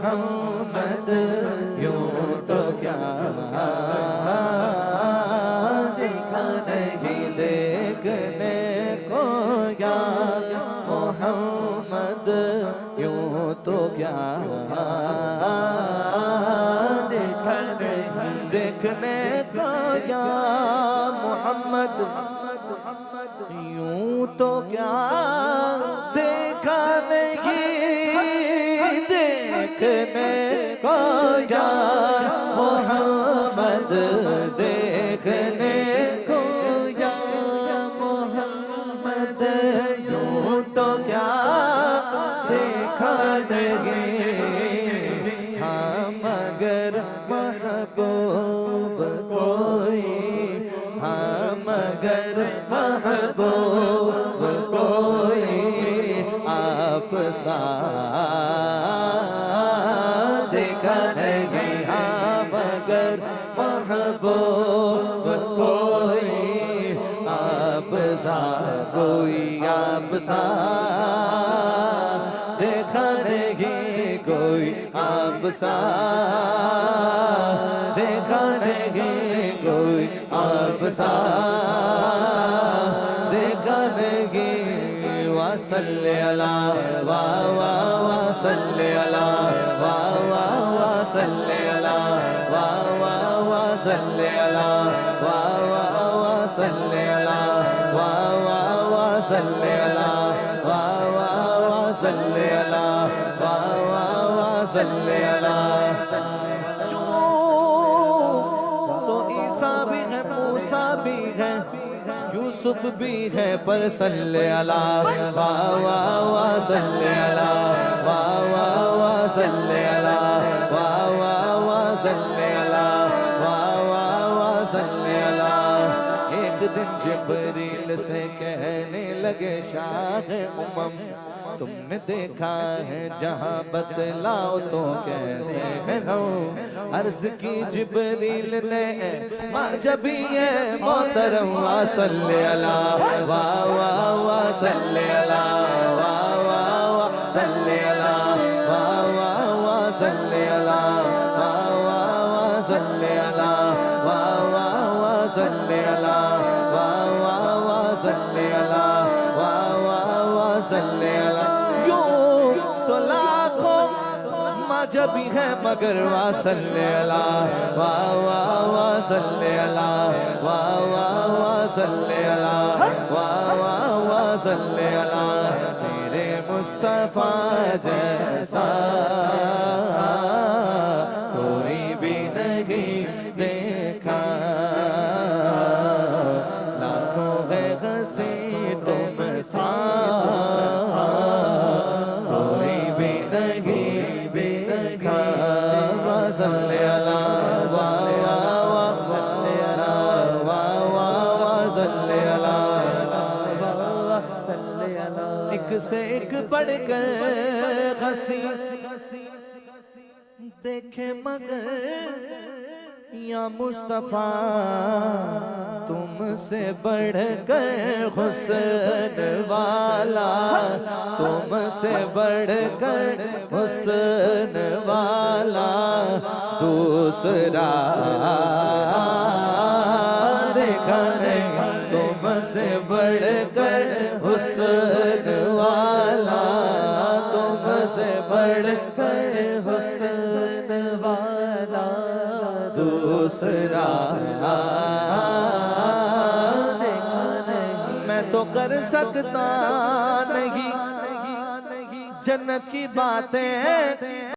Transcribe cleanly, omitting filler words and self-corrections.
محمد یوں تو کیا دیکھا نہیں دیکھنے کو یا محمد یوں تو کیا دیکھا نہیں دیکھنے کو یا محمد یوں تو کیا دیکھا نہیں دیکھنے کو یا محمد دیکھنے کو یا محمد یوں تو کیا دیکھا نہیں ہاں مگر محبوب کوئی ہاں مگر محبوب کوئی آپ سا دیکھا نہیں ہاں مگر محبوب کوئی آپ سا کوئی آپ سا دیکھا نہیں کوئی آپ سا دیکھا نہیں کوئی آپ سا دیکھا نہیں وصلی اللہ وصلی اللہ وصلی اللہ وصلی اللہ وصلی اللہ وصلی اللہ وصلی اللہ وصلی اللہ تو عیسیٰ بھی ہے موسیٰ بھی ہے یوسف بھی ہے پر صلی اللہ وصلی اللہ وصلی اللہ وصلی اللہ وصلی اللہ ایک دن جبریل سے کہنے لگے شاہ امم تم نے دیکھا ہے جہاں بتلاؤ تو کیسے ہے عرض کی جبریل نے معجبی ہے محترم صلی اللہ صلی اللہ صلی اللہ صلی اللہ صلی اللہ صلی اللہ صلی اللہ صلی اللہ یوں تو لاکھوں معجبی ہے مگر صلی اللہ صلی اللہ صلی اللہ صلی اللہ میرے مصطفیٰ جیسا کوئی بھی نہیں دیکھا لاکھوں ہے ہنسی تم سا کوئی بھی نہیں دیکھا صلی اللہ ایک سے ایک بڑھ کر ہنسی دیکھے مگر یا مصطفیٰ تم سے بڑھ کر حسن والا تم سے بڑھ کر حسن والا دوسرا دیکھا نہیں تم سے بڑھ کر حسن والا تم سے بڑھ کر حسن والا دوسرا میں تو کر سکتا نہیں جنت کی باتیں